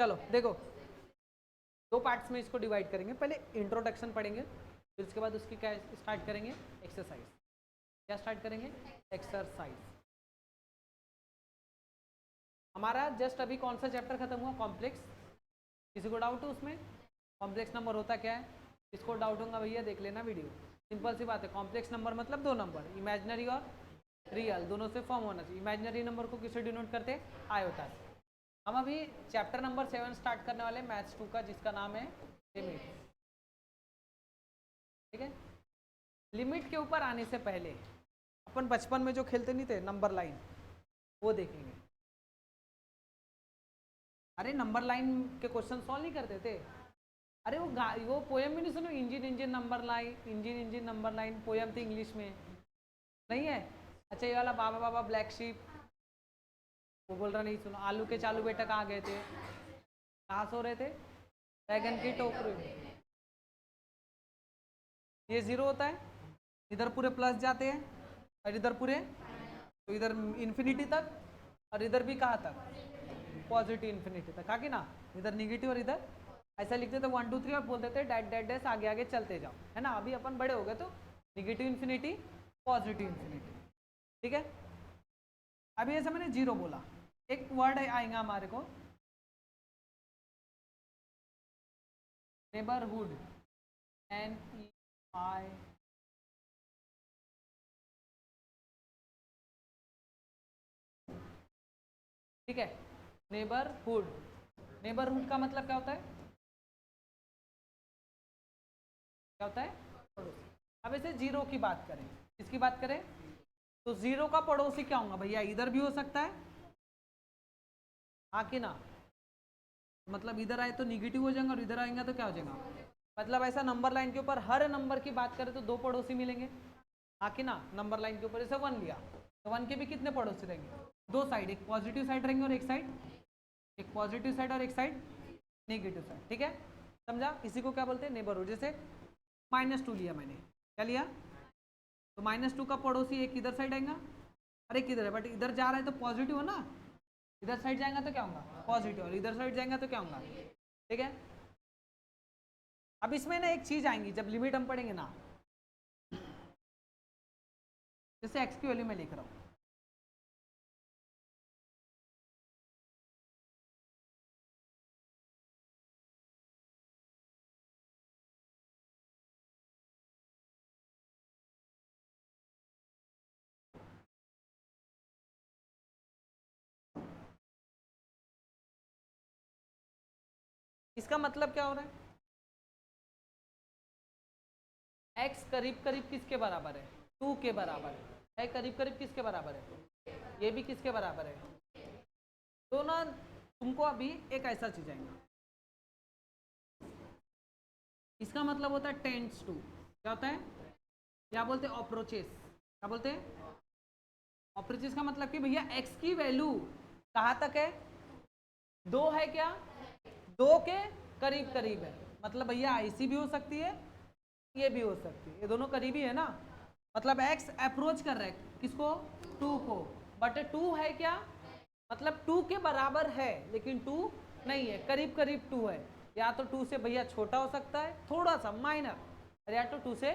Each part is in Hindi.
चलो देखो, दो पार्ट्स में इसको डिवाइड करेंगे। पहले इंट्रोडक्शन पढ़ेंगे, फिर उसके बाद उसकी क्या स्टार्ट करेंगे, एक्सरसाइज। क्या स्टार्ट करेंगे, एक्सरसाइज। हमारा जस्ट अभी कौन सा चैप्टर खत्म हुआ, कॉम्प्लेक्स। किसी को डाउट है उसमें, कॉम्प्लेक्स नंबर होता क्या है? इसको डाउट होगा भैया देख लेना वीडियो, सिंपल सी बात है। कॉम्प्लेक्स नंबर मतलब दो नंबर, इमेजिनरी और रियल, दोनों से फॉर्म होना चाहिए। इमेजिनरी नंबर को किससे डिनोट करते हैं, आयोटा से। हम अभी चैप्टर नंबर 7 स्टार्ट करने वाले मैथ्स 2 का, जिसका नाम है लिमिट। ठीक है, लिमिट के ऊपर आने से पहले अपन बचपन में जो खेलते नहीं थे नंबर लाइन, वो देखेंगे। अरे नंबर लाइन के क्वेश्चन सॉल्व नहीं करते थे? अरे वो पोयम भी नहीं सुनो, engine engine number line, engine engine number line, poem थी इंग्लिश में, नहीं है? अच्छा ये वाला बाबा बाबा ब्लैक शीप, वो बोल रहा नहीं सुनो। आलू के चालू बेटा कहाँ गए थे, कहाँ सो रहे थे, बैगन की टोकरी में। ये जीरो होता है, इधर पूरे प्लस जाते हैं, और इधर पूरे, तो इधर इन्फिनिटी तक, और इधर भी कहाँ तक, पॉजिटिव इन्फिनिटी तक। आगे ना, इधर निगेटिव और इधर ऐसा लिखते थे 1 2 3 और बोल देते डैट डैट डैश, आगे आगे चलते जाओ, है ना? अभी अपन बड़े हो गए तो निगेटिव इन्फिनिटी, पॉजिटिव इन्फिनिटी। ठीक है, अभी ऐसा मैंने जीरो बोला, एक वर्ड आएगा हमारे को, नेबरहुड, NEI, ठीक है, नेबरहुड। नेबरहुड का मतलब क्या होता है, क्या होता है, पड़ोसी। अब ऐसे जीरो की बात करें, किसकी बात करें, तो जीरो का पड़ोसी क्या होगा भैया, इधर भी हो सकता है, हाँ कि ना? मतलब इधर आए तो निगेटिव हो जाएगा, और इधर आएगा तो क्या हो जाएगा, मतलब ऐसा नंबर लाइन के ऊपर हर नंबर की बात करें तो दो पड़ोसी मिलेंगे, हाँ कि ना? नंबर लाइन के ऊपर जैसे 1 लिया तो 1 के भी कितने पड़ोसी रहेंगे, दो साइड, एक पॉजिटिव साइड रहेंगे और एक साइड, एक पॉजिटिव साइड और एक साइड नेगेटिव साइड। ठीक है, समझा? इसी को क्या बोलते हैं, नेबरहुड। जैसे -2 लिया मैंने, क्या लिया, तो -2 का पड़ोसी एक इधर साइड आएगा और एक इधर है, बट इधर जा रहा है तो पॉजिटिव है ना, इधर साइड जाएगा तो क्या होगा, पॉजिटिव, और इधर साइड जाएगा तो क्या होगा। ठीक है, अब इसमें ना एक चीज आएंगी जब लिमिट हम पढ़ेंगे ना, जैसे एक्स की वैल्यू में लिख रहा हूं, इसका मतलब क्या हो रहा है, एक्स करीब करीब किसके बराबर है, 2 के बराबर है, करीब करीब किसके बराबर है, ये भी किसके बराबर है। तो ना तुमको अभी एक ऐसा चीज आएगा, इसका मतलब होता है टेंड्स टू, क्या होता है, क्या बोलते हैं, अप्रोचेस। क्या बोलते हैं, अप्रोचेस का मतलब कि भैया एक्स की वैल्यू कहाँ तक है, 2 है क्या, 2 के करीब करीब है, मतलब भैया ऐसी भी हो सकती है, ये भी हो सकती है, ये दोनों करीबी है ना, मतलब एक्स अप्रोच कर रहा है किसको, 2 को, बट 2 है क्या, मतलब 2 के बराबर है लेकिन 2 नहीं है, करीब करीब 2 है, या तो 2 से भैया छोटा हो सकता है थोड़ा सा माइनर, या तो 2 से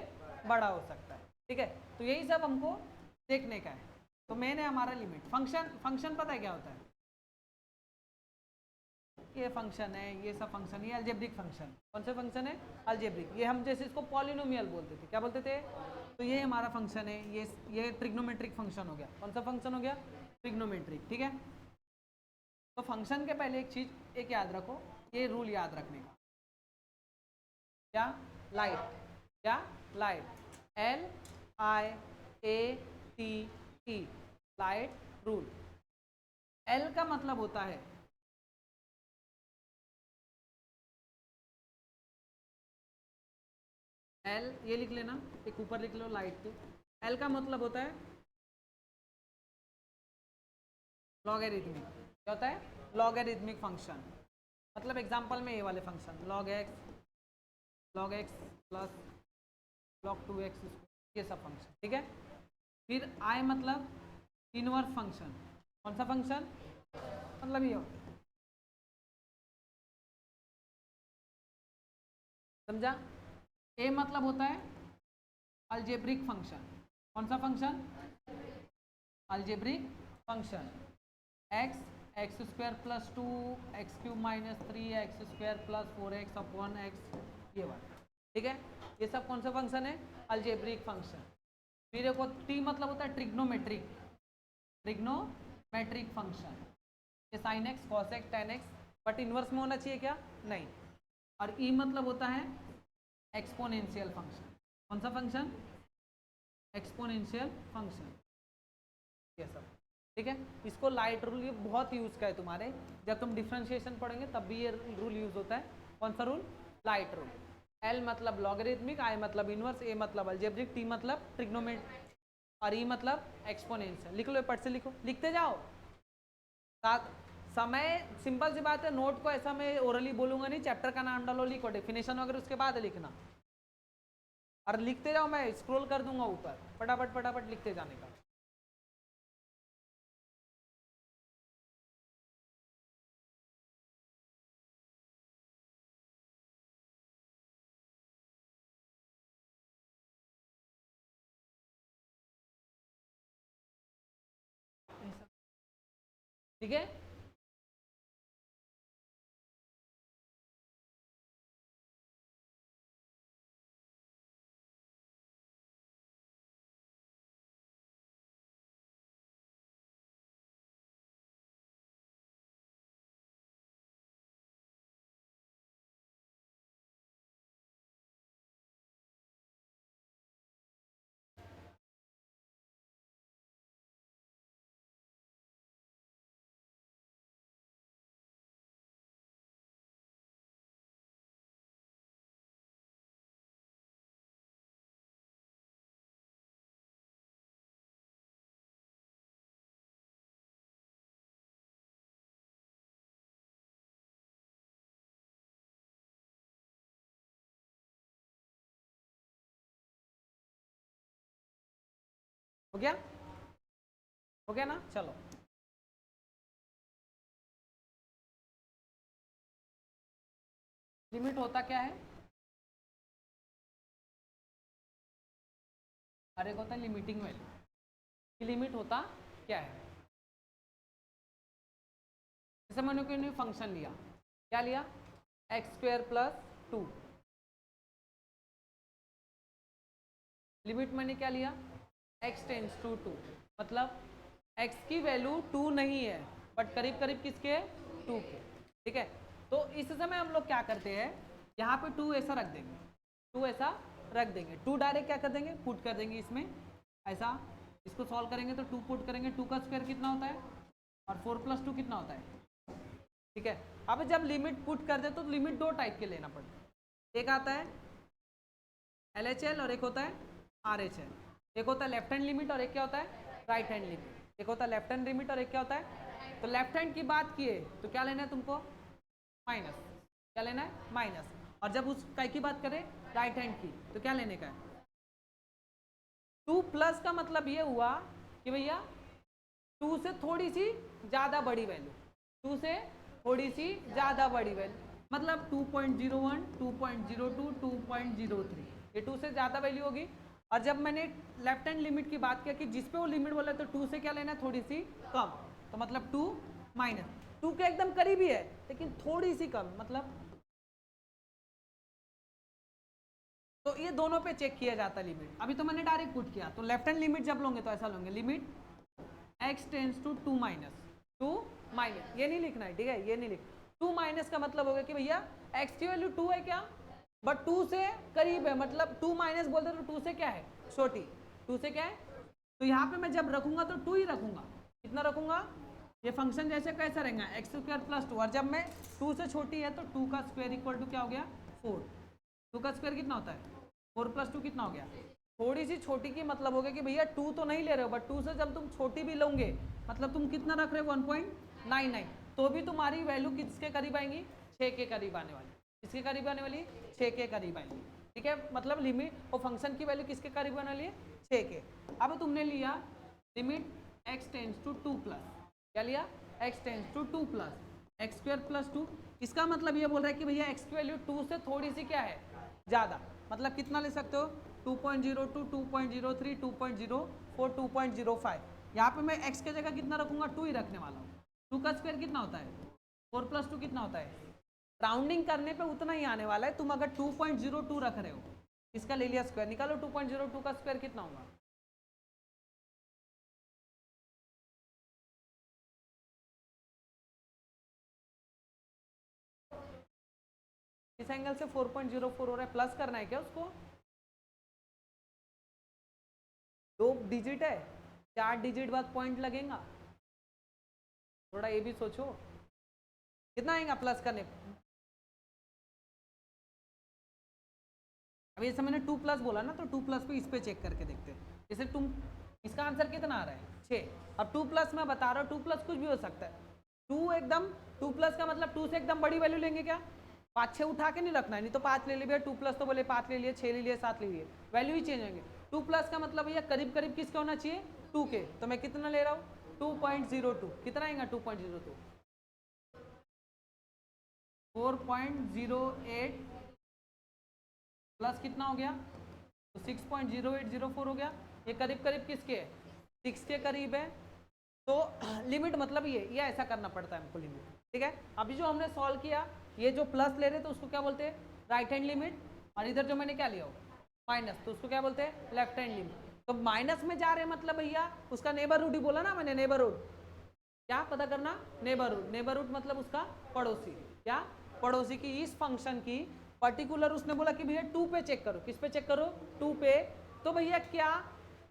बड़ा हो सकता है। ठीक है, तो यही सब हमको देखने का है। तो मेन है हमारा लिमिट। फंक्शन, फंक्शन पता है क्या होता है, ये फंक्शन है, ये सब फंक्शन, ये अलजेब्रिक फंक्शन। कौन से फंक्शन है, अलजेब्रिक। ये हम जैसे इसको पॉलिनोमियल बोलते थे, क्या बोलते थे, तो ये हमारा फंक्शन है, ये ट्रिग्नोमेट्रिक फंक्शन हो गया। कौन सा फंक्शन हो गया, ट्रिग्नोमेट्रिक। ठीक है, तो फंक्शन के पहले एक चीज एक याद रखो, ये रूल याद रखने का, क्या, लाइट, क्या, light, LIATE, light rule. L का मतलब होता है, L ये लिख लेना, एक ऊपर लिख लो लाइट के, L का मतलब होता है लॉगरिथमिक। क्या होता है, लॉगरिथमिक फंक्शन। मतलब एग्जांपल में ये वाले function log x plus log 2x, ये सब फंक्शन। ठीक है, फिर I मतलब इनवर्स फंक्शन। कौन सा फंक्शन, मतलब ये समझा? ए मतलब होता है अलजेब्रिक फंक्शन। कौन सा function? Algebraic function. X x square plus 2 x cube minus 3 x square plus 4x upon x, ये वाला। ठीक है, ये सब कौन सा फंक्शन है? Algebraic function. फिर एक टी मतलब होता है ट्रिग्नोमेट्रिक, ट्रिग्नोमेट्रिक फंक्शन। ये sine x cos x ten x, but inverse में होना चाहिए क्या? नहीं। और ई मतलब होता है एक्सपोनेंशियल फंक्शन। कौन सा फंक्शन? Exponential function. ये सब ठीक है। इसको लाइट रूल ये बहुत यूज का है तुम्हारे, जब तुम डिफरेंशिएशन पढ़ेंगे तब भी ये रूल यूज होता है। कौन सा रूल? Light rule. एल मतलब लॉगरिथमिक, आई मतलब इनवर्स, ए मतलब अलजेब्रिक, टी मतलब ट्रिग्नोमेट्रिक और ई मतलब एक्सपोनेंशियल। लिख लो, पढ़ से लिखो, लिखते जाओ। साथ समय सिंपल सी बात है, नोट को ऐसा मैं ओरली बोलूंगा नहीं, चैप्टर का नाम डालो, लिखो डेफिनेशन वगैरह उसके बाद लिखना और लिखते जाओ। मैं स्क्रॉल कर दूंगा ऊपर, फटाफट फटाफट लिखते जाने का। ठीक है, हो गया? हो गया ना? चलो, लिमिट होता क्या है? हर एक होता है लिमिटिंग वैल्यू। लिमिट होता क्या है? जैसे मैंने कोई फंक्शन लिया, क्या लिया? X square plus 2। लिमिट मैंने क्या लिया? x टेंस टू 2, मतलब x की वैल्यू 2 नहीं है, बट करीब करीब किसके है? 2 के। ठीक है, तो इस समय हम लोग क्या करते हैं, यहाँ पे 2 ऐसा रख देंगे, 2 ऐसा रख देंगे, 2 डायरेक्ट क्या कर देंगे? पुट कर देंगे इसमें ऐसा। इसको सॉल्व करेंगे तो 2 पुट करेंगे, 2 का स्क्वायर कितना होता है और 4 प्लस 2 कितना होता है? ठीक है, अब जब लिमिट पुट कर दे तो लिमिट दो टाइप के लेना पड़ता है। एक आता है LHL और एक होता है RHL। एक होता है लेफ्ट हैंड लिमिट और एक क्या होता है? Right hand limit. एक होता है लेफ्ट हैंड लिमिट और एक क्या होता है? तो लेफ्ट हैंड की बात किए तो क्या लेना है तुमको? माइनस। क्या लेना है? माइनस। और जब उस काय की बात करें राइट हैंड की, तो क्या लेने का है? 2 प्लस का मतलब ये हुआ कि भैया 2 से थोड़ी सी ज्यादा बड़ी वैल्यू, 2 से थोड़ी सी ज्यादा बड़ी वैल्यू, मतलब 2.01, 2.02, 2.03, ये 2 से ज्यादा वैल्यू होगी। और जब मैंने लेफ्ट हैंड लिमिट की बात किया कि जिस पे वो लिमिट बोला तो 2 से क्या लेना है? थोड़ी सी कम, तो मतलब 2 माइनस 2 के एकदम करीब ही है लेकिन थोड़ी सी कम, मतलब तो ये दोनों पे चेक किया जाता है लिमिट। अभी तो मैंने डायरेक्ट पुट किया, तो लेफ्ट हैंड लिमिट जब लोगे तो ऐसा लोगे, limit x tends to 2 minus 2 minus, ये नहीं लिखना है, ठीक है, ये नहीं लिख। 2 माइनस का मतलब होगा कि भैया x की वैल्यू 2 है क्या, बट 2 से करीब है, मतलब 2 माइनस बोलते तो 2 से क्या है? छोटी। 2 से क्या है? तो यहाँ पे मैं जब रखूंगा तो 2 ही रखूंगा। कितना रखूंगा? ये फंक्शन जैसे कैसा रहेगा? एक्स स्क्वायर प्लस 2, और जब मैं 2 से छोटी है तो 2 का स्क्वायर इक्वल टू क्या हो गया? 4। 2 का स्क्वायर कितना होता है? 4 प्लस 2 कितना हो गया? थोड़ी सी छोटी की मतलब हो गया कि भैया 2 तो नहीं ले रहे हो, बट 2 से जब तुम छोटी भी लोगे मतलब तुम कितना रख रहे हो? 1.99, तो भी तुम्हारी वैल्यू किसके करीब आएंगी? 6 के करीब आने वाली। किसके करीब आने वाली? 6 के करीब आएंगी। ठीक है, मतलब लिमिट और फंक्शन की वैल्यू किसके करीब आने वाली है? 6 के। अब तुमने लिया limit x tends to 2 plus, क्या लिया? x tends to 2 plus X square plus 2। इसका मतलब ये बोल रहा है कि भैया x की वैल्यू 2 से थोड़ी सी क्या है? ज़्यादा, मतलब कितना ले सकते हो 2.02, 2.03, 2.04, 2.05। यहाँ पे मैं x के जगह कितना रखूंगा 2 ही रखने वाला हूँ। 2 का स्क्वायर कितना होता है 4 + 2 कितना होता है, राउंडिंग करने पे उतना ही आने वाला है। तुम अगर 2.02 रख रहे हो, इसका ले लिया स्क्वायर, निकालो 2.02 का स्क्वायर कितना होगा। इस एंगल से 4.04 हो रहा है, प्लस करना है क्या उसको, 2 डिजिट है, 4 डिजिट बाद पॉइंट लगेगा, थोड़ा ये भी सोचो कितना आएगा प्लस करने। अभी जैसे मैंने 2 प्लस बोला ना, तो 2 प्लस पे इस पे चेक करके देखते हैं। जैसे तुम, इसका आंसर कितना आ रहा है 6। अब 2 प्लस मैं बता रहा हूँ, 2 प्लस कुछ भी हो सकता है। 2 एकदम 2 प्लस का मतलब 2 से एकदम बड़ी वैल्यू लेंगे क्या, 5 6 उठा के नहीं रखना है, नहीं तो 5 ले लिए 2 प्लस तो बोले 5 ले लिए, 6 ले लिए, 7 ले लिए, वैल्यू ही चेंज होंगे। 2 प्लस का मतलब भैया करीब करीब किसका होना चाहिए 2 के, तो मैं कितना ले रहा हूँ 2.02, कितना आएगा 2.02, 4.08 प्लस कितना हो गया, तो 6.0804 हो गया। ये करीब करीब किसके है 6 के करीब है। तो लिमिट मतलब ये ऐसा करना पड़ता है हमको लिमिट, ठीक है। अभी जो हमने सॉल्व किया, ये जो प्लस ले रहे तो उसको क्या बोलते हैं राइट हैंड लिमिट, और इधर जो मैंने क्या लिया हो माइनस, तो उसको क्या बोलते हैं लेफ्ट हैंड लिमिट। तो माइनस में जा रहे हैं मतलब भैया उसका नेबरहुड ही बोला ना मैंने, नेबरहुड क्या पता करना, नेबरहुड, नेबरहुड मतलब उसका पड़ोसी, क्या पड़ोसी की इस फंक्शन की पर्टिकुलर, उसने बोला कि भैया 2 पे चेक करो, किस पे चेक करो 2 पे। तो भैया क्या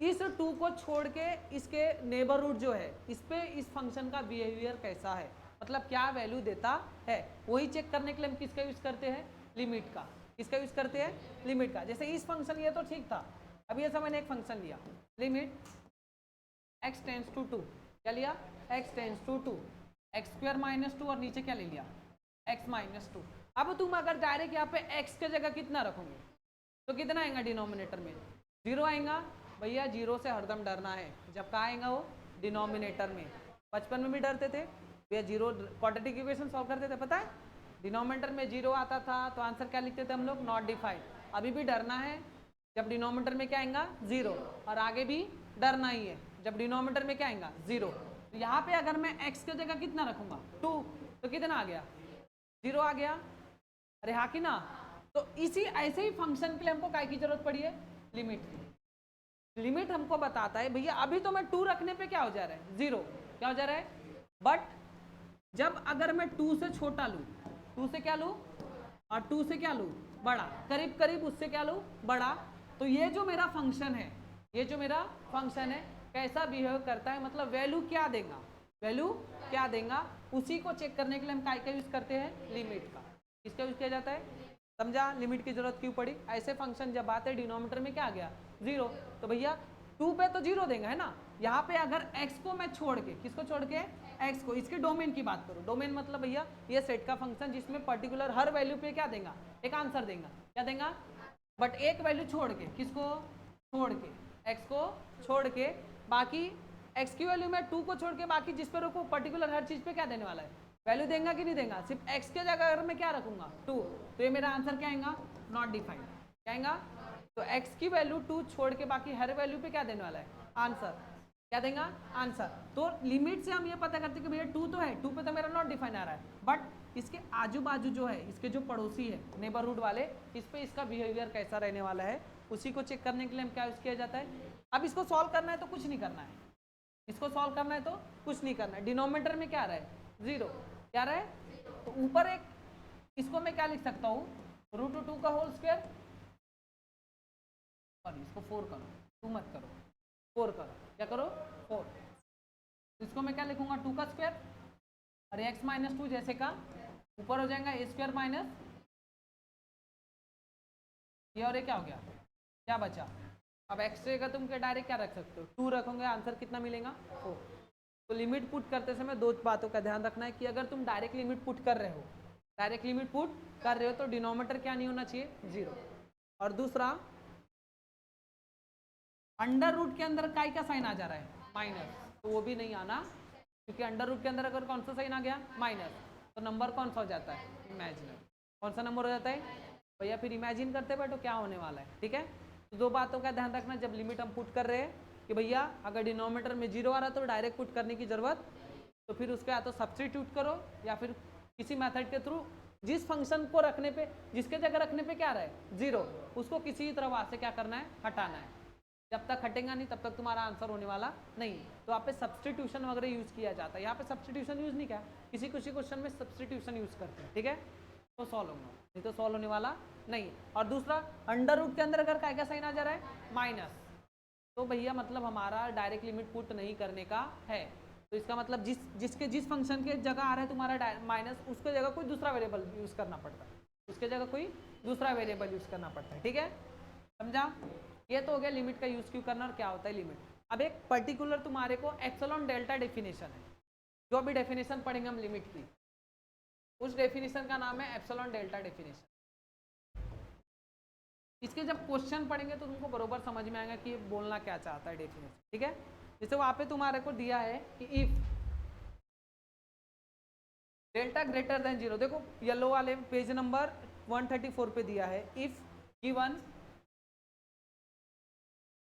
इस 2 को छोड़ के इसके नेबरहुड जो है इस पे इस फंक्शन का बिहेवियर कैसा है, मतलब क्या वैल्यू देता है, वही चेक करने के लिए हम किसका यूज करते हैं लिमिट का, किसका यूज करते हैं लिमिट का। जैसे इस फंक्शन ये तो ठीक था, अभी ऐसा मैंने एक फंक्शन लिया लिमिट x टेंड्स टू 2, क्या लिया x टेंड्स टू 2, x² - 2 और नीचे क्या ले लिया x - 2। अब तुम अगर डायरेक्ट यहाँ पे x के जगह कितना रखोगे तो कितना आएगा डिनोमिनेटर में 0 आएगा। भैया 0 से हरदम डरना है, जब कहाँ आएगा वो डिनोमिनेटर में। बचपन में भी डरते थे भैया, 0 क्वाड्रेटिक इक्वेशन सॉल्व करते थे, पता है डिनोमिनेटर में 0 आता था तो आंसर क्या लिखते थे हम लोग नॉट डिफाइंड। अभी भी डरना है जब डिनोमिनेटर में क्या आएगा 0, और आगे भी डरना ही है जब डिनोमिनेटर में क्या आएगा 0। तो यहाँ पे अगर मैं x की जगह कितना रखूंगा 2, तो कितना आ गया 0 आ गया, अरे हाँ कि ना। तो इसी ऐसे ही फंक्शन के लिए हमको काय की जरूरत पड़ी है लिमिट की। लिमिट हमको बताता है भैया अभी तो मैं 2 रखने पे क्या हो जा रहा है 0, क्या हो जा रहा है, बट जब अगर मैं 2 से छोटा लूँ, 2 से क्या लूँ और 2 से क्या लूँ बड़ा, करीब करीब उससे क्या लूँ बड़ा, तो ये जो मेरा फंक्शन है, ये जो मेरा फंक्शन है कैसा बिहेव करता है, मतलब वैल्यू क्या देगा, वैल्यू क्या देगा, उसी को चेक करने के लिए हम काय का यूज करते हैं लिमिट का। किसका यूज किया जाता है, समझा लिमिट की जरूरत क्यों पड़ी। ऐसे फंक्शन जब आते हैं डिनोमिनेटर में क्या आ गया 0, तो भैया 2 पे तो 0 देगा है ना। यहाँ पे अगर x को मैं छोड़ के, किसको छोड़ के x को, इसके डोमेन की बात करूँ, डोमेन मतलब भैया ये सेट का फंक्शन जिसमें पर्टिकुलर हर वैल्यू पे क्या देगा एक आंसर देगा, क्या देगा, बट एक वैल्यू छोड़ के, किसको छोड़ के x को छोड़ के, बाकी x की वैल्यू में 2 को छोड़ के बाकी जिस पे रखो पर्टिकुलर हर चीज पे क्या देने वाला है वैल्यू देगा कि नहीं देगा। सिर्फ x के जगह अगर मैं क्या रखूंगा 2, तो ये मेरा आंसर क्या आएगा नॉट डिफाइंड, क्या आएगा, तो x की वैल्यू 2 छोड़ के बाकी हर वैल्यू पे क्या देने वाला है आंसर, क्या देगा आंसर। तो लिमिट से हम ये पता करते हैं कि भैया 2 तो है, 2 पे तो मेरा नॉट डिफाइन आ रहा है, बट इसके आजू बाजू जो है, इसके जो पड़ोसी है नेबरहुड वाले, इस पे इसका बिहेवियर कैसा रहने वाला है, उसी को चेक करने के लिए हम क्या यूज किया जाता है। अब इसको सॉल्व करना है तो कुछ नहीं करना है, इसको सॉल्व करना है तो कुछ नहीं करना है। डिनोमिनेटर में क्या आ रहा है 0, क्या रहा है, तो ऊपर एक, इसको मैं क्या लिख सकता हूँ √2 का होल स्क्वायर, और इसको 4 करो, 2 मत करो 4 करो, क्या करो 4, इसको मैं क्या लिखूंगा 2 का स्क्वायर, और x - 2 जैसे का ऊपर हो जाएगा a² माइनस ये, और ये क्या हो गया, क्या बचा। अब x का तुम क्या डायरेक्ट क्या रख सकते हो 2 रखोगे, आंसर कितना मिलेगा 4। तो लिमिट पुट करते समय 2 बातों का ध्यान रखना है कि अगर तुम डायरेक्ट लिमिट पुट कर रहे हो, डायरेक्ट लिमिट पुट कर रहे हो तो डिनोमिनेटर क्या नहीं होना चाहिए 0, और दूसरा अंडर रूट के अंदर काय का साइन आ जा रहा है माइनस, तो वो भी नहीं आना, क्योंकि अंडर रूट के अंदर अगर कौन सा साइन आ गया माइनस, तो नंबर कौन सा हो जाता है इमेजिनरी, कौन सा नंबर हो जाता है भैया फिर इमेजिन करते बैठो क्या होने वाला है, ठीक है। तो दो बातों का ध्यान रखना जब लिमिट हम पुट कर रहे हैं कि भैया अगर डिनोमिनेटर में 0 आ रहा तो डायरेक्ट पुट करने की जरूरत, तो फिर उसको या तो सब्सटीट्यूट करो या फिर किसी मेथड के थ्रू जिस फंक्शन को रखने पे, जिसके जगह रखने पे क्या रहा है 0, उसको किसी तरह वहां से क्या करना है, हटाना है। जब तक हटेगा नहीं तब तक तुम्हारा आंसर होने वाला नहीं। तो यहाँ पे सब्सटीट्यूशन वगैरह यूज किया जाता है, यहाँ पे सब्सटीट्यूशन यूज नहीं किया, किसी किसी क्वेश्चन में सब्सटीट्यूशन यूज करते हैं, ठीक है। तो सॉल्व होगा, नहीं तो सॉल्व होने वाला नहीं। और दूसरा अंडर रूट के अंदर अगर काय का साइन आ जा रहा है माइनस, तो भैया मतलब हमारा डायरेक्ट लिमिट पुट नहीं करने का है। तो इसका मतलब जिस फंक्शन के जगह आ रहा है तुम्हारा माइनस, उसके जगह कोई दूसरा वेरिएबल यूज करना पड़ता है, उसके जगह कोई दूसरा वेरिएबल यूज करना पड़ता है, ठीक है, समझा। ये तो हो गया लिमिट का यूज क्यों करना और क्या होता है लिमिट। अब एक पर्टिकुलर तुम्हारे को एप्सिलॉन डेल्टा डेफिनेशन है, जो अभी डेफिनेशन पढ़ेंगे हम लिमिट की, उस डेफिनेशन का नाम है एप्सिलॉन डेल्टा डेफिनेशन। इसके जब क्वेश्चन पढ़ेंगे तो तुमको बरोबर समझ में आएगा कि बोलना क्या चाहता है डेफिनेशन, ठीक है। जैसे वहां पे तुम्हारे को दिया है कि इफ डेल्टा ग्रेटर देन 0, देखो येलो वाले पेज नंबर 134 पे दिया है, if given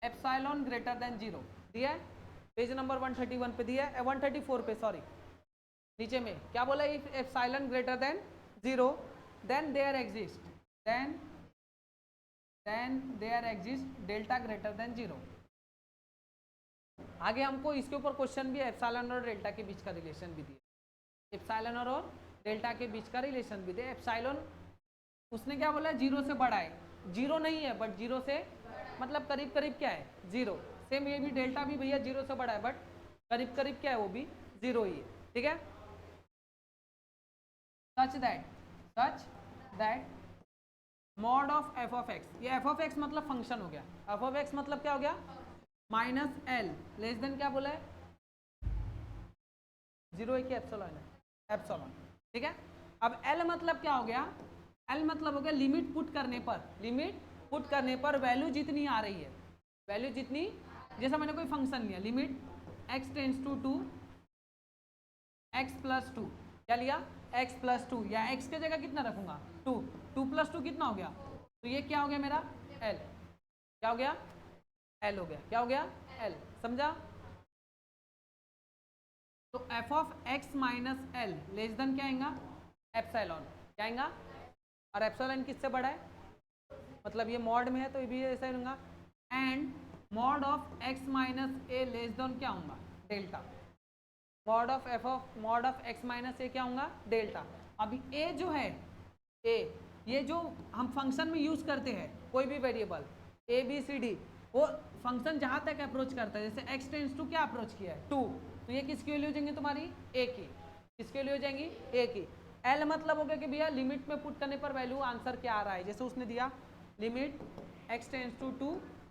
epsilon greater than 0 दिया है, पेज नंबर 131 पे दिया है, 134 पे सॉरी, नीचे में क्या बोला, if epsilon greater than 0 then there exist delta greater than 0। आगे हमको इसके ऊपर क्वेश्चन भी एप्सिलॉन और डेल्टा के बीच का रिलेशन भी दिया, एप्सिलॉन और डेल्टा के बीच का रिलेशन भी दिया। एप्सिलॉन उसने क्या बोला 0 से बड़ा है, 0 नहीं है बट 0 से मतलब करीब करीब क्या है 0। सेम ये भी डेल्टा भी भैया 0 से बड़ा है बट करीब करीब क्या है वो भी 0 ही है, ठीक है। Such that mod of F of x, ये एफ ऑफ एक्स मतलब फंक्शन हो गया, एफ ऑफ एक्स मतलब क्या हो गया माइनस एल लेस देन क्या बोला है 0 है कि एप्सिलॉन है, एप्सिलॉन, ठीक है। अब एल मतलब क्या हो गया, एल मतलब हो गया लिमिट पुट करने पर वैल्यू जितनी आ रही है, वैल्यू जितनी, जैसा मैंने कोई फंक्शन लिया limit x tends to 2 x plus 2, क्या लिया x प्लस 2, या x के जगह कितना रखूंगा 2 प्लस 2 कितना हो गया, तो ये क्या हो गया मेरा l, क्या हो गया l हो गया, क्या हो गया l, समझा। तो f of x minus L less than क्या आएगा एप्सिलॉन, क्या आएगा, और एप्सिलॉन किससे बड़ा है, मतलब ये मॉड में है तो ये भी ऐसा ही होगा, and mod of x minus a less than क्या होगा delta, mod of x minus a क्या होगा डेल्टा। अभी a जो है a, ये जो हम फंक्शन में यूज करते हैं कोई भी variable a b c d, वो फंक्शन जहां तक अप्रोच करता है, जैसे x टेंड्स टू क्या अप्रोच किया है 2, तो ये किसकी वैल्यू हो जाएंगी तुम्हारी a की, किसकी वैल्यू हो जाएंगी a की। l मतलब हो गया कि भैया लिमिट में पुट करने पर वैल्यू आंसर क्या आ रहा है, जैसे उसने दिया limit x tends to 2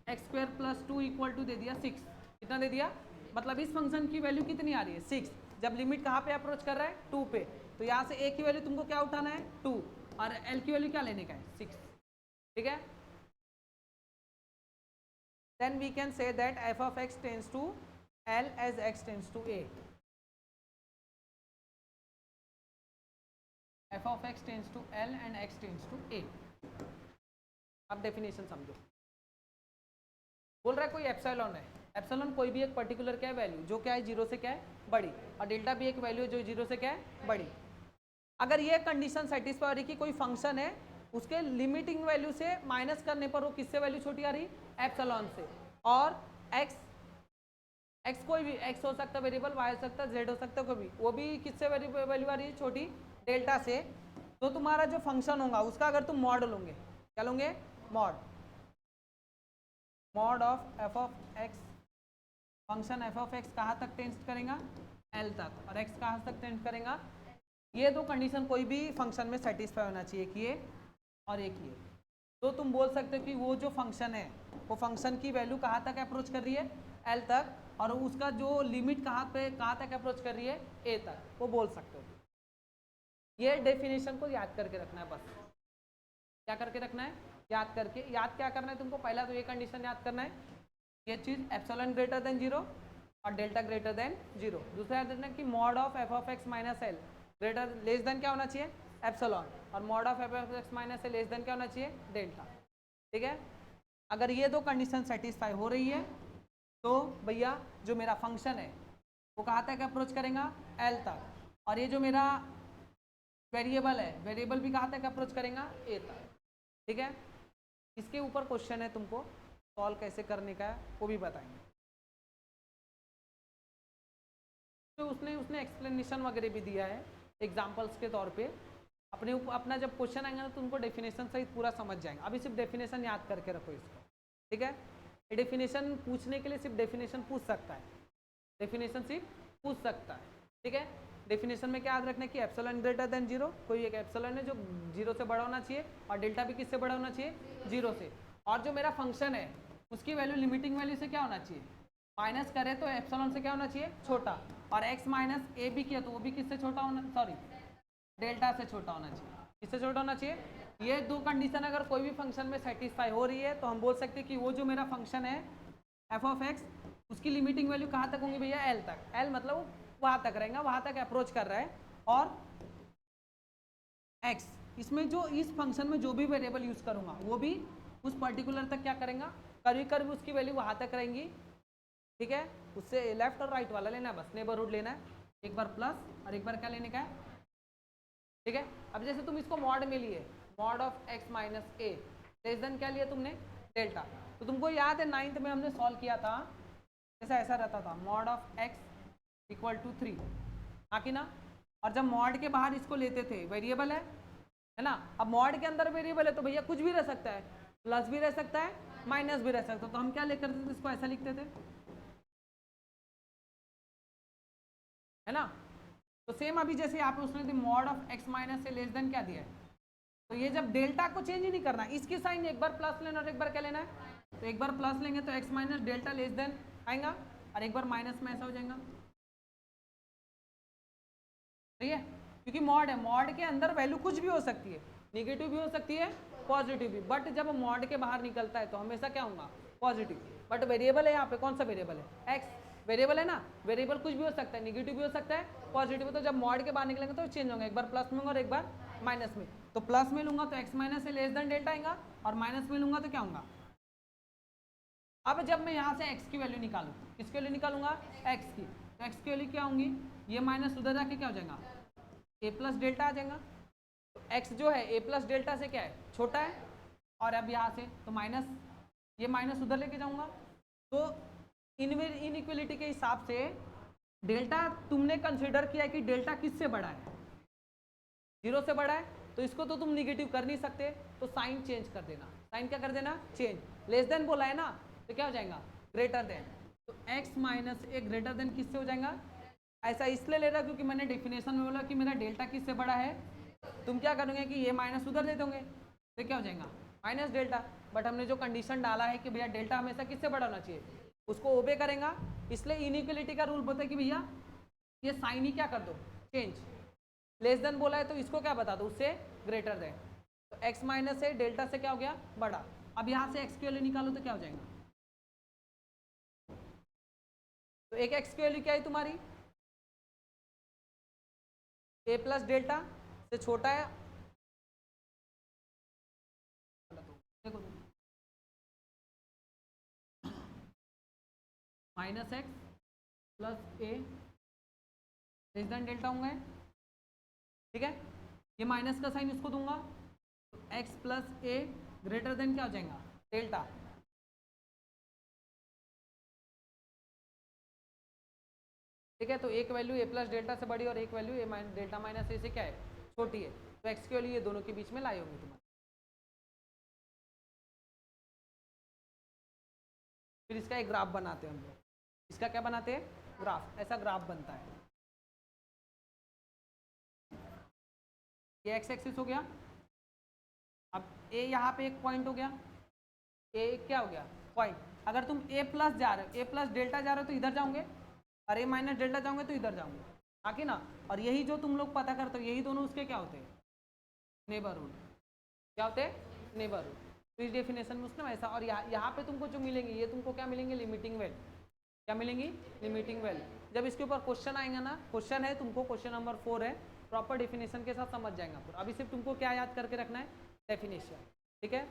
x square plus 2 equal to दे दिया 6, कितना दे दिया, मतलब इस फंक्शन की वैल्यू कितनी आ रही है 6, जब लिमिट कहाँ पे अप्रोच कर रहा है 2 पे, तो यहाँ से a की वैल्यू तुमको क्या उठाना है 2 और l की वैल्यू क्या लेने का है 6, ठीक है। Then we can say that f of x tends to l as x tends to a, f of x tends to l and x tends to a। अब डेफिनेशन समझो, बोल रहा है कोई एप्सिलॉन है, एप्सिलॉन कोई भी एक पर्टिकुलर क्या है वैल्यू जो क्या है 0 से क्या है बड़ी, और डेल्टा भी एक वैल्यू जो 0 से क्या है बड़ी। अगर ये कंडीशन सेटिस्फाई हो रही कि कोई फंक्शन है उसके लिमिटिंग वैल्यू से माइनस करने पर वो किससे वैल्यू छोटी आ रही एप्सिलॉन से, और x कोई भी x हो सकता है वेरिएबल, y हो सकता है, z हो सकता है कोई भी, वो भी किससे वैल्यू आ रही है छोटी डेल्टा से, तो तुम्हारा जो फंक्शन होगा उसका अगर तुम मॉड लोगे, क्या लोगे mod of F of x, function F of x कहाँ तक टेंड करेगा एल तक, और एक्स कहाँ तक टेंड करेगा, ये दो कंडीशन कोई भी फंक्शन में सेटिस्फाई होना चाहिए कि ये और एक ये, तो तुम बोल सकते हो कि वो जो फंक्शन है वो फंक्शन की वैल्यू कहाँ तक अप्रोच कर रही है एल तक, और उसका जो लिमिट कहाँ तक अप्रोच कर रही है ए तक, वो बोल सकते हो। ये डेफिनेशन को याद करके रखना है, बस क्या करके रखना है, याद क्या करना है तुमको, पहला तो ये कंडीशन याद करना है, ये चीज एप्सिलॉन ग्रेटर देन 0 और डेल्टा ग्रेटर देन 0। दूसरा याद रखना कि mod of F of x minus L greater less than क्या होना चाहिए एप्सिलॉन, और mod of F of x minus a less than क्या होना चाहिए, डेल्टा। ठीक है, अगर ये दो कंडीशन सेटिस्फाई हो रही है तो भैया जो मेरा फंक्शन है वो कहाँ तक अप्रोच करेगा, एल तक, और ये जो मेरा वेरिएबल है, वेरिएबल भी कहाँ तक अप्रोच करेगा, ए तक। ठीक है, इसके ऊपर क्वेश्चन है, तुमको सॉल्व कैसे करने का है वो भी बताएंगे। तो उसने एक्सप्लेनेशन वगैरह भी दिया है एग्जाम्पल्स के तौर पे। अपना जब क्वेश्चन आएगा ना तो उनको डेफिनेशन सहित पूरा समझ जाएंगे। अभी सिर्फ डेफिनेशन याद करके रखो इसको, ठीक है। डेफिनेशन पूछने के लिए सिर्फ डेफिनेशन पूछ सकता है, डेफिनेशन सिर्फ पूछ सकता है, ठीक है। डेफिनेशन में क्या याद रखना है कि एप्सिलॉन ग्रेटर देन जीरो, कोई एक एप्सिलॉन है जो जीरो से बड़ा होना चाहिए और डेल्टा भी किससे बड़ा होना चाहिए, जीरो से। और जो मेरा फंक्शन है उसकी वैल्यू लिमिटिंग वैल्यू से क्या होना चाहिए, माइनस करे तो एप्सिलॉन से क्या होना चाहिए, छोटा, और x माइनस ए भी किया तो वो भी किससे छोटा होना, सॉरी डेल्टा से छोटा होना चाहिए। किससे छोटा होना चाहिए, ये दो कंडीशन अगर कोई भी फंक्शन में सेटिस्फाई हो रही है तो हम बोल सकते हैं कि वो जो मेरा फंक्शन है एफ ऑफ एक्स, उसकी लिमिटिंग वैल्यू कहाँ तक होंगी भैया, एल तक। एल मतलब वहाँ तक रहेगा, वहाँ तक अप्रोच कर रहा है। और एक्स, इसमें जो इस फंक्शन में जो भी वेरिएबल यूज करूँगा वो भी उस पर्टिकुलर तक क्या करेगा, करीब करीब उसकी वैल्यू वहाँ तक रहेंगी, ठीक है। उससे लेफ्ट और राइट वाला लेना है, बस नेबरहुड लेना है, एक बार प्लस और एक बार क्या लेने का है, ठीक है। अब जैसे तुम इसको मॉड में लिए, mod of x minus a less than क्या लिया तुमने, डेल्टा। तो तुमको याद है 9th में हमने सॉल्व किया था, जैसा ऐसा रहता था mod of x equal to 3, हाँ कि ना। और जब मॉड के बाहर इसको लेते थे, वेरिएबल है ना, अब मॉड के अंदर वेरिएबल है तो भैया कुछ भी रह सकता है, प्लस भी रह सकता है, माइनस भी रह सकता है। तो हम क्या लेकर थे, इसको ऐसा लिखते थे, है ना। तो सेम अभी जैसे यहाँ पे उसने मॉड ऑफ एक्स माइनस से लेस देन क्या दिया है, तो ये जब डेल्टा को चेंज ही नहीं करना, इसकी साइन एक बार प्लस लेना और एक बार क्या लेना है, तो एक बार प्लस लेंगे तो x minus delta less than आएगा, और एक बार माइनस में ऐसा हो जाएगा, ठीक है। क्योंकि मॉड है, मॉड के अंदर वैल्यू कुछ भी हो सकती है, निगेटिव भी हो सकती है, पॉजिटिव भी, बट जब मॉड के बाहर निकलता है तो हमेशा क्या होगा, पॉजिटिव। बट वेरिएबल है यहाँ पे, कौन सा वेरिएबल है, एक्स वेरिएबल है ना, वेरिएबल कुछ भी हो सकता है, निगेटिव भी हो सकता है, पॉजिटिव। तो जब मॉड के बाहर निकलेंगे तो चेंज होंगे, एक बार प्लस में और एक बार माइनस में। तो प्लस में लूंगा तो एक्स माइनस से लेस देन डेल्टा आएगा, और माइनस में लूंगा तो क्या होगा। अब जब मैं यहाँ से x की वैल्यू निकालूँ, किसकी वैल्यू निकालूंगा, x की, तो x की वैल्यू क्या होंगी, ये माइनस उधर जाके क्या हो जाएगा, a प्लस डेल्टा आ जाएगा। तो x जो है a प्लस डेल्टा से क्या है, छोटा है, और अब यहाँ से तो माइनस, ये माइनस उधर लेके जाऊंगा। तो इनइक्वलिटी के हिसाब से डेल्टा तुमने कंसिडर किया है कि डेल्टा किससे बड़ा है, जीरो से बड़ा है, तो इसको तो तुम निगेटिव कर नहीं सकते, तो साइन चेंज कर देना, साइन क्या कर देना, चेंज। लेस देन बोला है ना, तो क्या हो जाएगा, ग्रेटर देन। तो x माइनस ए ग्रेटर देन किससे हो जाएगा, ऐसा इसलिए ले रहा क्योंकि मैंने डेफिनेशन में बोला कि मेरा डेल्टा किससे बड़ा है। तुम क्या करोगे कि ये माइनस उधर दे दोगे तो क्या हो जाएगा, माइनस डेल्टा। बट हमने जो कंडीशन डाला है कि भैया डेल्टा हमेशा किससे बड़ा होना चाहिए, उसको ओबे करेगा। इसलिए इनइक्वलिटी का रूल बोलता है कि भैया ये साइन ही क्या कर दो, चेंज। लेस देन बोला है तो इसको क्या बता दो, उससे ग्रेटर देन। तो x माइनस है डेल्टा से क्या हो गया, बड़ा। अब यहाँ से x की वैल्यू निकालो तो क्या हो जाएगा, तो एक x की वैल्यू क्या है तुम्हारी, a प्लस डेल्टा से छोटा है, देखो माइनस एक्स प्लस ए लेस देन डेल्टा होंगे, ठीक है। ये माइनस का साइन इसको दूंगा, तो x प्लस ए ग्रेटर देन क्या हो जाएगा, डेल्टा। ठीक है, तो एक वैल्यू a प्लस डेल्टा से बड़ी और एक वैल्यू a डेल्टा माइनस ए से क्या है, छोटी है। तो x की वैल्यू ये दोनों के बीच में लाई होंगी तुम्हारे। फिर इसका एक ग्राफ बनाते हैं हम लोग, इसका क्या बनाते हैं, ग्राफ। ऐसा ग्राफ बनता है, ये एक्स एक्सिस हो गया। अब ए यहाँ पे एक पॉइंट हो गया, ए क्या हो गया, पॉइंट। अगर तुम ए प्लस जा रहे हो, ए प्लस डेल्टा जा रहे हो तो इधर जाओगे, और ए माइनस डेल्टा जाओगे तो इधर जाओगे, हाँ कि ना। और यही जो तुम लोग पता करते हो, यही दोनों उसके क्या होते हैं, नेबरहुड। क्या होते हैं, नेबरहुड। तो इस डेफिनेशन में उसने वैसा। और यहाँ पे तुमको जो मिलेंगे, ये तुमको क्या मिलेंगे, लिमिटिंग वैल्यू। क्या मिलेंगी, लिमिटिंग वैल्यू। जब इसके ऊपर क्वेश्चन आएगा ना, क्वेश्चन है तुमको, क्वेश्चन नंबर 4 है, प्रॉपर डेफिनेशन के साथ समझ जाएंगे पूरा। अभी सिर्फ तुमको क्या याद करके रखना है, डेफिनेशन, ठीक है।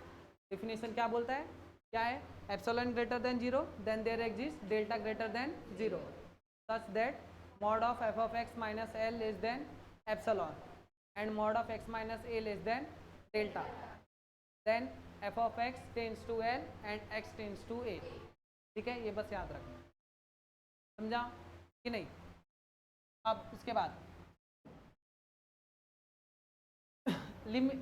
डेफिनेशन क्या बोलता है, क्या है, epsilon greater than 0 then there exist delta greater than 0 such that mod of f of x minus l less than epsilon and mod of x minus a less than delta, then f of x tends to l and x tends to a, ठीक है। ये बस याद रखना, समझा कि नहीं। अब उसके बाद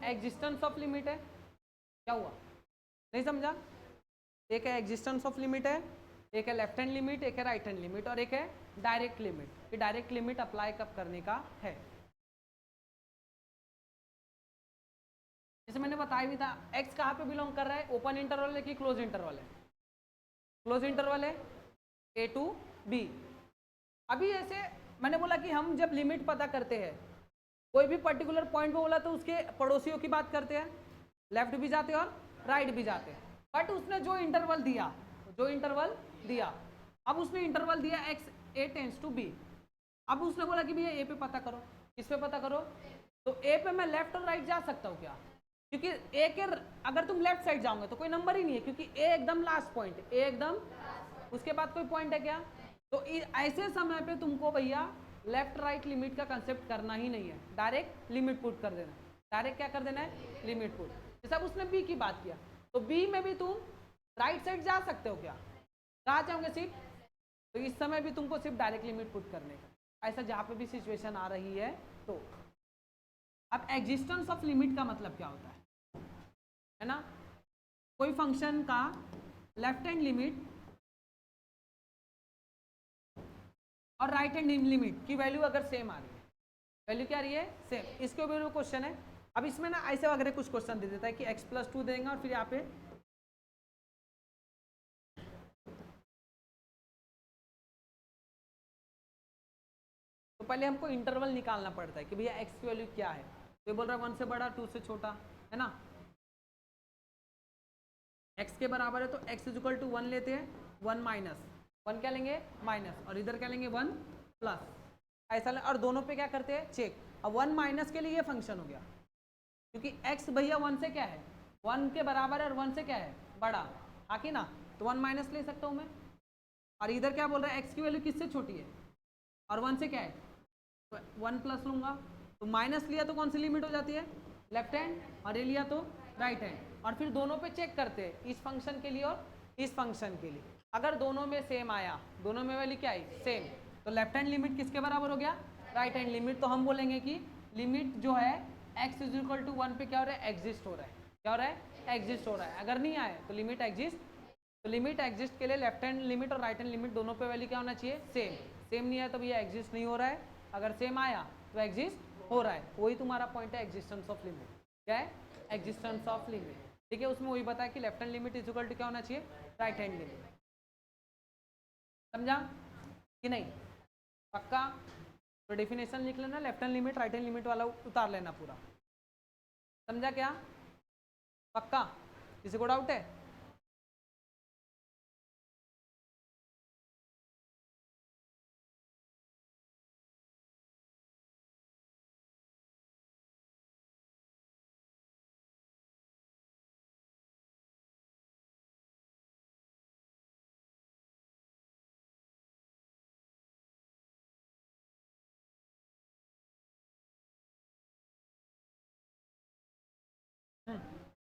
एग्जिस्टेंस ऑफ लिमिट है, क्या हुआ, नहीं समझा। एक है एग्जिस्टेंस ऑफ लिमिट है, एक है लेफ्ट हैंड लिमिट, एक है राइट हैंड लिमिट, और एक है डायरेक्ट लिमिट। कि डायरेक्ट लिमिट अप्लाई कब करने का है, जैसे मैंने बताया भी था। x कहाँ पे बिलोंग कर रहा है, ओपन इंटरवल है कि क्लोज इंटरवल है, क्लोज इंटरवल है, a टू b। अभी ऐसे मैंने बोला कि हम जब लिमिट पता करते हैं कोई भी पर्टिकुलर पॉइंट पे बोला तो उसके पड़ोसियों की बात करते हैं, लेफ्ट भी जाते हैं और राइट भी जाते हैं। बट उसने जो इंटरवल दिया, जो इंटरवल दिया, अब उसने इंटरवल दिया x a tends to b। अब उसने बोला कि भैया a पे पता करो, किस पे पता करो, तो a पे मैं लेफ्ट और राइट जा सकता हूँ क्या, क्योंकि a के अगर तुम लेफ्ट साइड जाओगे तो कोई नंबर ही नहीं है, क्योंकि a एकदम लास्ट पॉइंट, a एकदम उसके बाद कोई पॉइंट है क्या। तो ऐसे समय पे तुमको भैया लेफ्ट राइट लिमिट का कंसेप्ट करना ही नहीं है, डायरेक्ट लिमिट पुट कर देना। डायरेक्ट क्या कर देना है, लिमिट पुट। जैसे अब उसने b की बात किया, तो b में भी तुम राइट साइड जा सकते हो क्या, कहाँ जाओगे सिर्फ, तो इस समय भी तुमको सिर्फ डायरेक्ट लिमिट पुट करने का, ऐसा जहाँ पे भी सिचुएशन आ रही है तो। अब एग्जिस्टेंस ऑफ लिमिट का मतलब क्या होता है ना, कोई फंक्शन का लेफ्ट हैंड लिमिट और राइट हैंड लिमिट की वैल्यू अगर सेम आ रही है, वैल्यू क्या आ रही है, सेम, इसके ऊपर क्वेश्चन है। अब इसमें ना ऐसे वगैरह कुछ क्वेश्चन दे देता है कि x+2 देंगे और फिर यहाँ पे तो पहले हमको इंटरवल निकालना पड़ता है कि भैया x की वैल्यू क्या है। तो ये बोल रहा है 1 से बड़ा 2 से छोटा, है ना, x के बराबर है तो x इज इक्वल टू 1 लेते हैं, 1 माइनस 1 क्या लेंगे माइनस, और इधर क्या लेंगे 1 प्लस, ऐसा और दोनों पे क्या करते हैं चेक। अब 1 माइनस के लिए ये फंक्शन हो गया, क्योंकि x भैया 1 से क्या है, 1 के बराबर है और 1 से क्या है बड़ा, आके ना, तो 1 माइनस ले सकता हूँ मैं। और इधर क्या बोल रहा है x की वैल्यू किससे छोटी है और 1 से क्या है, तो 1 प्लस लूंगा, तो माइनस लिया तो कौन सी लिमिट हो जाती है, लेफ्ट हैंड, और ये लिया तो राइट हैंड, और फिर दोनों पे चेक करते हैं इस फंक्शन के लिए और इस फंक्शन के लिए। अगर दोनों में सेम आया, दोनों में वैल्यू क्या आई सेम, तो लेफ्ट हैंड लिमिट किसके बराबर हो गया, राइट हैंड लिमिट। तो हम बोलेंगे कि लिमिट जो है x इज इक्वल टू 1 पे क्या हो रहा है, एग्जिस्ट हो रहा है, क्या हो रहा है, एग्जिस्ट हो रहा है। अगर नहीं आए तो लिमिट एग्जिस्ट, तो लिमिट एग्जिस्ट के लिए लेफ्ट हैंड लिमिट और राइट हैंड लिमिट दोनों पे वैल्यू क्या होना चाहिए, सेम। सेम नहीं आया तो भैया एग्जिस्ट नहीं हो रहा है, अगर सेम आया तो एग्जिस्ट हो रहा है। वही तुम्हारा पॉइंट है एग्जिस्टेंस ऑफ लिमिट, क्या है, एग्जिस्टेंस ऑफ लिमिट, ठीक है। उसमें वही बताया कि left hand limit is equal to क्या होना चाहिए, राइट हैंड लिमिट, समझा कि नहीं, पक्का। तो डेफिनेशन लिख लेना, left hand limit right hand limit वाला उतार लेना पूरा, समझा क्या, पक्का, किसी को डाउट है।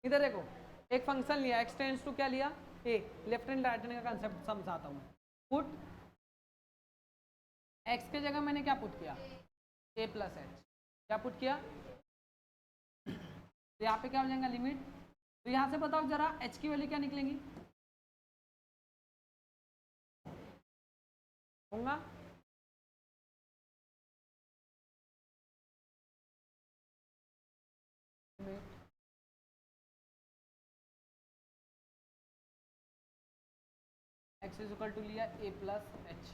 इधर देखो, एक फंक्शन लिया x टेंड्स टू क्या लिया a, left hand right hand का कंसेप्ट समझाता हूँ। पुट x के जगह मैंने क्या पुट किया, a प्लस एच, क्या पुट किया, तो यहाँ पे क्या हो जाएगा लिमिट, तो यहाँ से बताओ जरा h की वैल्यू क्या निकलेंगी, होगा x इज इक्वल टू लिया a प्लस एच,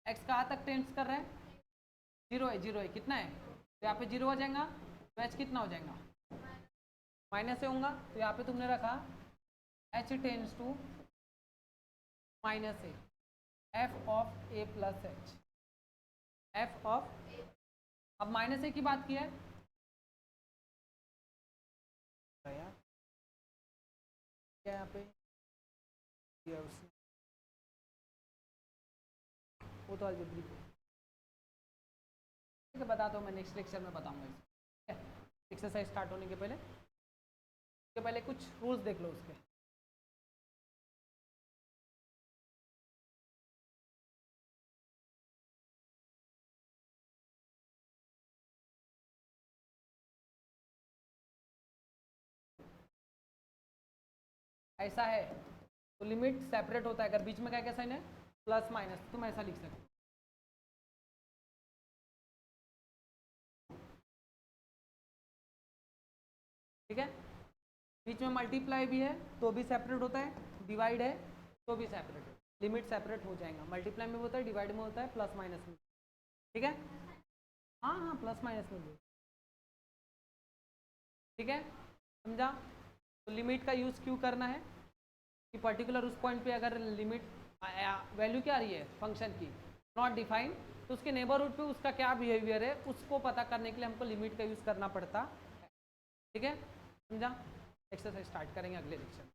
एक्स कहाँ तक टेंड्स कर रहा है, जीरो है, जीरो है, कितना है, तो यहाँ पे जीरो हो जाएगा, तो h कितना हो जाएगा, माइनस से होगा, तो यहाँ पे तुमने रखा h tends to minus a, f of a plus h, f of अब माइनस ए की बात की है यार, क्या यहाँ पे वो तो अलजेब्रिक ठीक है, बताता हूँ मैं नेक्स्ट लेक्चर में बताऊंगा इसे। एक्सरसाइज स्टार्ट होने के पहले कुछ रूल्स देख लो उसके। ऐसा है तो लिमिट सेपरेट होता है, अगर बीच में क्या साइन है प्लस माइनस, तुम ऐसा लिख सकते हो। ठीक है, बीच में मल्टीप्लाई भी है तो भी सेपरेट होता है, डिवाइड है तो भी सेपरेट है, लिमिट सेपरेट हो जाएगा। मल्टीप्लाई में होता है, डिवाइड में होता है, प्लस माइनस में। ठीक है, हाँ हाँ प्लस माइनस में भी। ठीक है, समझा? तो लिमिट का यूज़ क्यों करना है कि पर्टिकुलर उस पॉइंट पे अगर लिमिट वैल्यू क्या आ रही है फंक्शन की नॉट डिफाइंड, तो उसके नेबरहुड पे उसका क्या बिहेवियर है उसको पता करने के लिए हमको लिमिट का यूज़ करना पड़ता है। ठीक है, समझा? एक्सरसाइज स्टार्ट करेंगे अगले लेक्चर में।